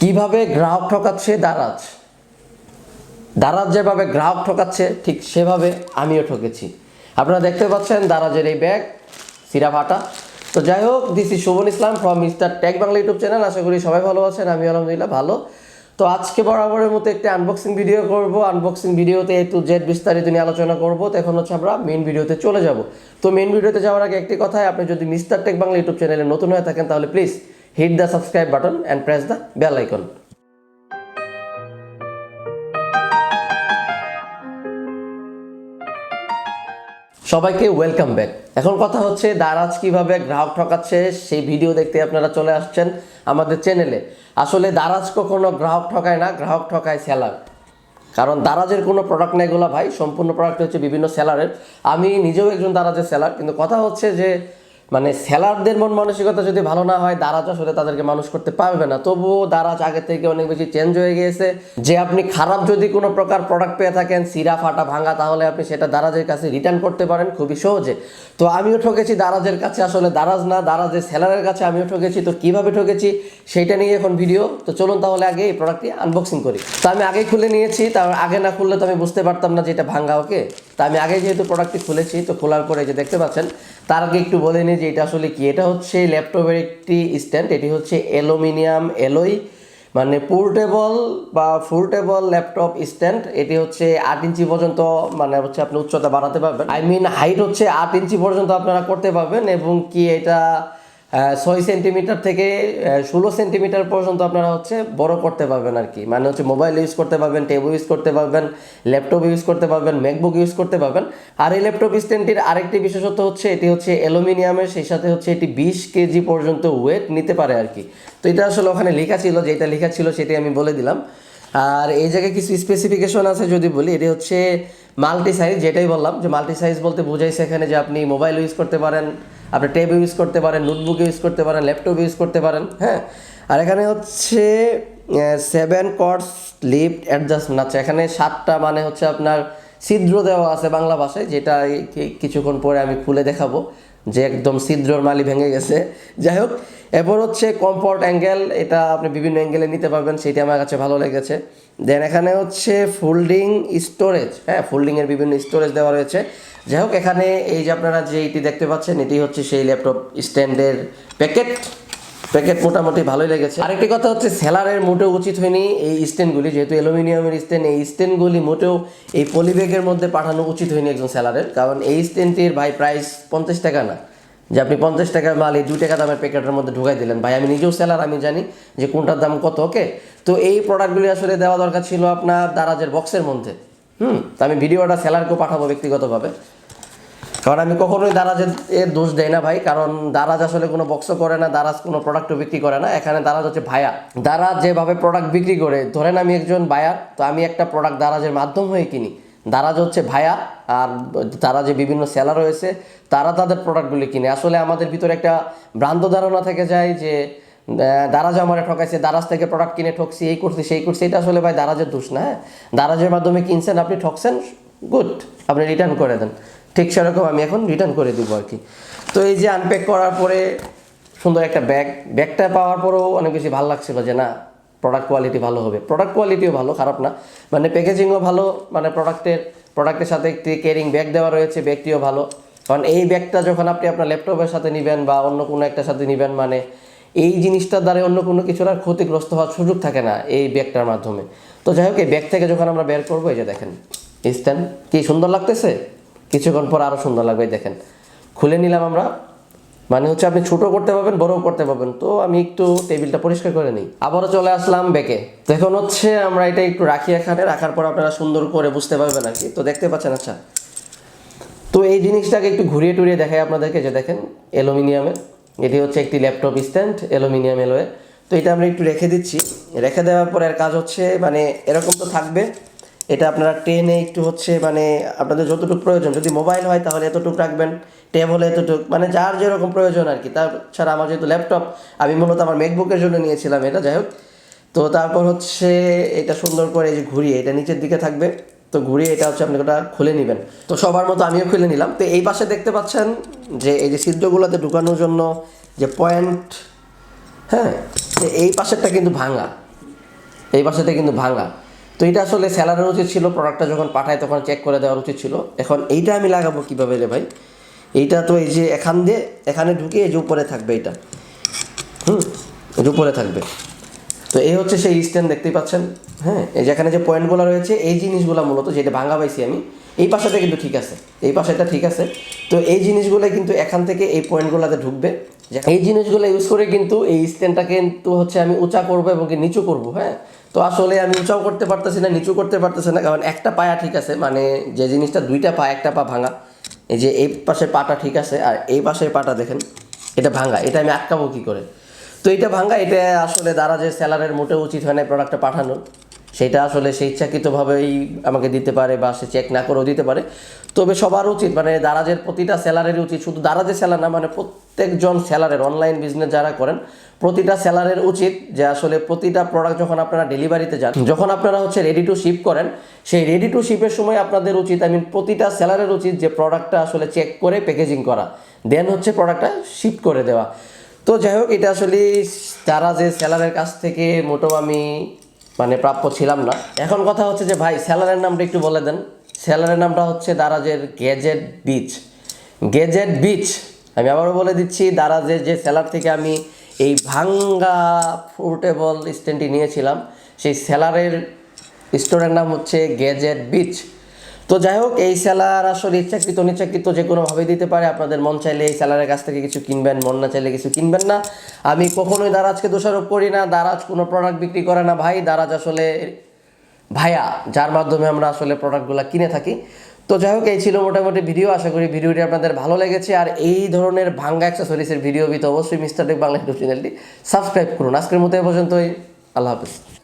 কিভাবে গ্রাহক ঠকাচ্ছে দারাজ। দারাজ যেভাবে গ্রাহক ঠকাচ্ছে ঠিক সেভাবে আমিও ঠকেছি। আপনারা দেখতে পাচ্ছেন দারাজের এই ব্যাগ সিরা ফাটা। তো যাই হোক, this is Shuvon Islam from Mister Tech Bangla YouTube channel. আশা করি সবাই ভালো আছেন, আমি আলহামদুলিল্লাহ ভালো। তো আজকে বরাবরের মতো একটি আনবক্সিং ভিডিও করব। আনবক্সিং ভিডিওতে A to Z বিস্তারিত নিয়ে আলোচনা করব। তো এখন হচ্ছে আমরা মেইন ভিডিওতে চলে যাব। তো মেইন ভিডিওতে যাওয়ার আগে একটি কথাই, আপনি যদি মিস্টার টেক বাংলা ইউটিউব চ্যানেলে নতুন হয়ে থাকেন তাহলে please hit the subscribe button and press the bell icon. সবাইকে ওয়েলকাম ব্যাক। এখন কথা হচ্ছে দারাজ কিভাবে গ্রাহক ঠকাচ্ছে সেই ভিডিও দেখতে আপনারা চলে আসছেন আমাদের চ্যানেলে। আসলে দারাজ কখনো গ্রাহক ঠকায় না, গ্রাহক ঠকায় সেলার। কারণ দারাজের কোনো প্রোডাক্ট নেই এগুলো ভাই, সম্পূর্ণ প্রোডাক্ট হচ্ছে বিভিন্ন সেলারের। আমি নিজেও একজন দারাজের সেলার, কিন্তু কথা হচ্ছে যে মানে সেলারদের মন মানসিকতা যদি ভালো না হয় দারাজ আসলে তাদেরকে মানুষ করতে পারবে না। তবুও দারাজ আগে থেকে অনেক বেশি চেঞ্জ হয়ে গিয়েছে। যে আপনি খারাপ যদি কোনো প্রকার প্রোডাক্ট পেয়ে থাকেন, সিরা ফাটা ভাঙা, তাহলে আপনি সেটা দারাজের কাছে রিটার্ন করতে পারেন খুবই সহজে। তো আমিও ঠকেছি দারাজের কাছে, আসলে দারাজ না দারাজের সেলারের কাছে আমিও ঠকেছি। তো কীভাবে ঠকেছি সেইটা নিয়ে এখন ভিডিও। তো চলুন তাহলে আগে এই প্রোডাক্টটি আনবক্সিং করি। তো আমি আগেই খুলে নিয়েছি, তার আগে না খুললে তো আমি বুঝতে পারতাম না যে এটা ভাঙা। ওকে, তা আমি আগে যেহেতু প্রোডাক্টটি খুলেছি, তো খোলার পরে যে দেখতে পাচ্ছেন, তার আগে একটু বলে নিই যে এটা আসলে কি। এটা হচ্ছে ল্যাপটপের একটি স্ট্যান্ড। এটি হচ্ছে অ্যালুমিনিয়াম অ্যালয়, মানে পোর্টেবল বা ফুলটেবল ল্যাপটপ স্ট্যান্ড। এটি হচ্ছে 8 ইঞ্চি পর্যন্ত, মানে হচ্ছে আপনি উচ্চতা বাড়াতে পারবেন। হাইট হচ্ছে 8 ইঞ্চি পর্যন্ত আপনারা করতে পারবেন। এবং কি এটা 6 সেন্টিমিটার থেকে 16 সেন্টিমিটার পর্যন্ত আপনারা হচ্ছে বড় করতে পারবেন আর কি। মানে হচ্ছে মোবাইল ইউজ করতে পারবেন, ট্যাব ইউজ করতে পারবেন, ল্যাপটপ ইউজ করতে পারবেন, ম্যাকবুক ইউজ করতে পারবেন। আর এই ল্যাপটপ স্ট্যান্ডটির আরেকটি বিশেষত্ব হচ্ছে এটি হচ্ছে অ্যালুমিনিয়ামের, সেই সাথে হচ্ছে এটি 20 কেজি পর্যন্ত ওয়েট নিতে পারে আর কি। তো এটা আসলে ওখানে লেখা ছিল, যেটা লেখা ছিল সেটি আমি বলে দিলাম। আর এই জায়গায় কিছু স্পেসিফিকেশন আছে যদি বলি, এটি হচ্ছে মাল্টি সাইজ। যেটাই বললাম যে মাল্টি সাইজ বলতে বোঝাইছে এখানে যে আপনি মোবাইল ইউজ করতে পারেন, আপনি ট্যাব ইউজ করতে পারেন, নোটবুক ইউজ করতে পারেন, ল্যাপটপ ইউজ করতে পারেন। হ্যাঁ, আর এখানে হচ্ছে 7 কর্ডস লিফট অ্যাডজাস্টমেন্ট। আচ্ছা, এখানে 7টা মানে হচ্ছে আপনার ছিদ্র দেওয়া আছে বাংলা ভাষায়, যেটা কিছুক্ষণ পরে আমি খুলে দেখাবো যে একদম ছিদ্রর মালি ভেঙে গেছে। যাই হোক, এরপর হচ্ছে কমফোর্ট অ্যাঙ্গেল, এটা আপনি বিভিন্ন অ্যাঙ্গেলে নিতে পারবেন, সেটি আমার কাছে ভালো লেগেছে। দেন এখানে হচ্ছে ফোল্ডিং স্টোরেজ। হ্যাঁ, ফোল্ডিংয়ের বিভিন্ন স্টোরেজ দেওয়া রয়েছে। যাই হোক, এখানে এই যে আপনারা যে এটি দেখতে পাচ্ছেন, এটি হচ্ছে সেই ল্যাপটপ স্ট্যান্ডের প্যাকেট মোটামুটি ভালোই লেগেছে। আরেকটি কথা হচ্ছে সেলারের মোটেও উচিত হয়নি এই স্ট্যান্ডগুলি, যেহেতু অ্যালুমিনিয়ামের স্ট্যান্ড, এই স্ট্যান্ডগুলি মোটেও এই পলিব্যাগের মধ্যে পাঠানো উচিত হয়নি একজন সেলারের। কারণ এই স্ট্যান্ডটির ভাই প্রাইস 50 টাকা না, যে আপনি 50 টাকার মাল এই 2 টাকা দামের প্যাকেটের মধ্যে ঢুকাই দিলেন। ভাই আমি নিজেও সেলার, আমি জানি যে কোনটার দাম কত। ওকে, তো এই প্রোডাক্টগুলি আসলে দেওয়া দরকার ছিল আপনার দারাজের বক্সের মধ্যে। তো আমি ভিডিওটা সেলারকেও পাঠাবো ব্যক্তিগতভাবে, কারণ আমি কখনোই দারাজের দোষ দেয় না ভাই। কারণ দারাজ আসলে কোনো বক্সও করে না, দারাজ কোনো প্রোডাক্টও বিক্রি করে না। এখানে দারাজ হচ্ছে ভায়া। দারাজ যেভাবে প্রোডাক্ট বিক্রি করে, ধরেন আমি একজন বায়ার, তো আমি একটা প্রোডাক্ট দারাজের মাধ্যম হয়ে কিনি। দারাজ হচ্ছে ভায়া, আর তারা যে বিভিন্ন সেলার রয়েছে তারা তাদের প্রোডাক্টগুলি কিনে। আসলে আমাদের ভিতরে একটা ভ্রান্ত ধারণা থেকে যায় যে দারাজ আমার ঠকাইছে, দারাজ থেকে প্রোডাক্ট কিনে ঠকছি, এই করছি সেই করছি। এটা আসলে ভাই দারাজের দোষ না। হ্যাঁ, দারাজের মাধ্যমে কিনছেন, আপনি ঠকছেন, গুড, আপনি রিটার্ন করে দেন। ঠিক সেরকম আমি এখন রিটার্ন করে দেবো আর কি। তো এই যে আনপ্যাক করার পরে সুন্দর একটা ব্যাগটা পাওয়ার পরেও অনেক বেশি ভালো লাগছিল যে না, প্রোডাক্ট কোয়ালিটি ভালো হবে। প্রোডাক্ট কোয়ালিটিও ভালো, খারাপ না, মানে প্যাকেজিংও ভালো, মানে প্রোডাক্টের সাথে একটি ক্যারিং ব্যাগ দেওয়া রয়েছে, ব্যাগটিও ভালো। কারণ এই ব্যাগটা যখন আপনি আপনার ল্যাপটপের সাথে নেবেন বা অন্য কোনো একটা সাথে নেবেন, মানে এই জিনিসটার দ্বারা অন্য কোনো কিছুর আর ক্ষতিগ্রস্ত হওয়ার সুযোগ থাকে না এই ব্যাগটার মাধ্যমে। তো যাই হোক, এই ব্যাগ থেকে যখন আমরা বের করবো, এই যে দেখেন স্ট্যান্ড কি সুন্দর লাগতেছে, কিছুক্ষণ পর আরও সুন্দর লাগবে। দেখেন খুলে নিলাম আমরা, মানে হচ্ছে আপনি ছোটো করতে পারবেন, বড়ও করতে পারবেন। তো আমি একটু টেবিলটা পরিষ্কার করে নিই, আবারও চলে আসলাম ব্যাকে। তো এখন হচ্ছে আমরা এটা একটু রাখি, এখানে রাখার পর আপনারা সুন্দর করে বুঝতে পারবেন আর কি। তো দেখতে পাচ্ছেন। আচ্ছা, তো এই জিনিসটাকে একটু ঘুরিয়ে টুরিয়ে দেখাই আপনাদেরকে, যে দেখেন অ্যালুমিনিয়ামের, এটি হচ্ছে একটি ল্যাপটপ স্ট্যান্ড অ্যালুমিনিয়াম অ্যালয়ে। তো এটা আমরা একটু রেখে দিচ্ছি। রেখে দেওয়ার পর এর কাজ হচ্ছে মানে এরকম তো থাকবে, এটা আপনারা টেনে একটু হচ্ছে মানে আপনাদের যতটুকু প্রয়োজন, যদি মোবাইল হয় তাহলে এতটুকু রাখবেন, ট্যাব হলে এতটুকু, মানে যার যেরকম প্রয়োজন আর কি। তাছাড়া আমার যেহেতু ল্যাপটপ, আমি মূলত আমার ম্যাকবুকের জন্য নিয়েছিলাম এটা। যাই হোক, তো তারপর হচ্ছে এটা সুন্দর করে এই যে ঘুরিয়ে, এটা নিচের দিকে থাকবে, তো ঘুরিয়ে এটা হচ্ছে আপনি ওটা খুলে নেবেন। তো সবার মতো আমিও খুলে নিলাম। তো এই পাশে দেখতে পাচ্ছেন যে এই যে ছিদ্রগুলোতে ঢুকানোর জন্য যে পয়েন্ট, হ্যাঁ, এই পাশেরটা কিন্তু ভাঙা, এই পাশেটা কিন্তু ভাঙা। তো এটা আসলে সেলারের উচিত ছিল প্রোডাক্টটা যখন পাঠায় তখন চেক করে দেওয়ার উচিত ছিল। এখন এইটা আমি লাগাবো কীভাবে রে ভাই? এইটা তো এই যে এখানে ঢুকে এই যে উপরে থাকবে এটা, এর উপরে থাকবে। তো এই হচ্ছে সেই স্ট্যান্ড, দেখতেই পাচ্ছেন। হ্যাঁ, এই যেখানে যে পয়েন্টগুলো রয়েছে এই জিনিসগুলো মূলত যেটা ভাঙা পাইছি আমি, এই পাশেটা কিন্তু ঠিক আছে, এই পাশেটা ঠিক আছে। তো এই জিনিসগুলো কিন্তু এখান থেকে এই পয়েন্টগুলোতে ঢুকবে। এই জিনিসগুলো ইউজ করে কিন্তু এই স্ট্যান্ডটাকে কিন্তু হচ্ছে আমি উঁচা করবো এবং কি নিচু করবো। হ্যাঁ, তো আসলে আমি উঁচাও করতে পারতেছি না, নিচু করতে পারতেছি না, কারণ একটা পায়া ঠিক আছে, মানে যে জিনিসটা দুইটা পা, একটা পা ভাঙা। এই যে এই পাশের পাটা ঠিক আছে আর এই পাশের পাটা দেখেন এটা ভাঙা, এটা আমি আটকাবো কী করে? তো এটা ভাঙা, এটা আসলে দারাজের সেলারের মোটেও উচিত হয় না প্রোডাক্টটা পাঠানোর। সেটা আসলে সে ইচ্ছাকৃতভাবেই আমাকে দিতে পারে বা সে চেক না করেও দিতে পারে। তবে সবার উচিত, মানে দারাজের প্রতিটা সেলারেরই উচিত, শুধু দারাজের সেলার না, মানে প্রত্যেকজন সেলারের, অনলাইন বিজনেস যারা করেন প্রতিটা সেলারের উচিত যে আসলে প্রতিটা প্রোডাক্ট যখন আপনারা ডেলিভারিতে যান, যখন আপনারা হচ্ছে রেডি টু শিপ করেন, সেই রেডি টু শিপের সময় আপনাদের উচিত, প্রতিটা সেলারের উচিত যে প্রোডাক্টটা আসলে চেক করে প্যাকেজিং করা, দেন হচ্ছে প্রোডাক্টটা শিপ করে দেওয়া। তো যাই হোক, এটা আসলে দারাজের সেলারের কাছ থেকে মোটেও আমি প্রাপ্য ছিলাম না। এখন কথা হচ্ছে যে ভাই সেলারের নামটা একটু বলে দেন। সেলারের নামটা হচ্ছে দারাজের গ্যাজেট বিচ। গ্যাজেট বিচ, আমি আবারও বলে দিচ্ছি, দারাজের যে সেলার থেকে আমি এই ভাঙ্গা পোর্টেবল স্ট্যান্ডটি নিয়েছিলাম, সেই সেলারের স্টোরের নাম হচ্ছে গ্যাজেট বিচ। তো যাই হোক, এই সেলার আসলে ইচ্ছাকৃত নিচ্ছাকৃত যে কোনোভাবে দিতে পারে। আপনাদের মন চাইলে এই সেলারের কাছ থেকে কিছু কিনবেন, মন না চাইলে কিছু কিনবেন না। আমি কখনোই দারাজকে দোষারোপ করি না, দারাজ কোনো প্রোডাক্ট বিক্রি করে না ভাই। দারাজ আসলে ভাইয়া, যার মাধ্যমে আমরা আসলে প্রোডাক্টগুলো কিনে থাকি। তো যাই হোক, এই ছিল মোটামুটি ভিডিও। আশা করি ভিডিওটি আপনাদের ভালো লেগেছে। আর এই ধরনের ভাঙ্গা অ্যাক্সেসরিজের ভিডিও পেতে অবশ্যই মিস্টার টেক বাংলা ইউটিউব চ্যানেলটি সাবস্ক্রাইব করুন। আজকের মতো এ পর্যন্তই, আল্লাহ হাফেজ।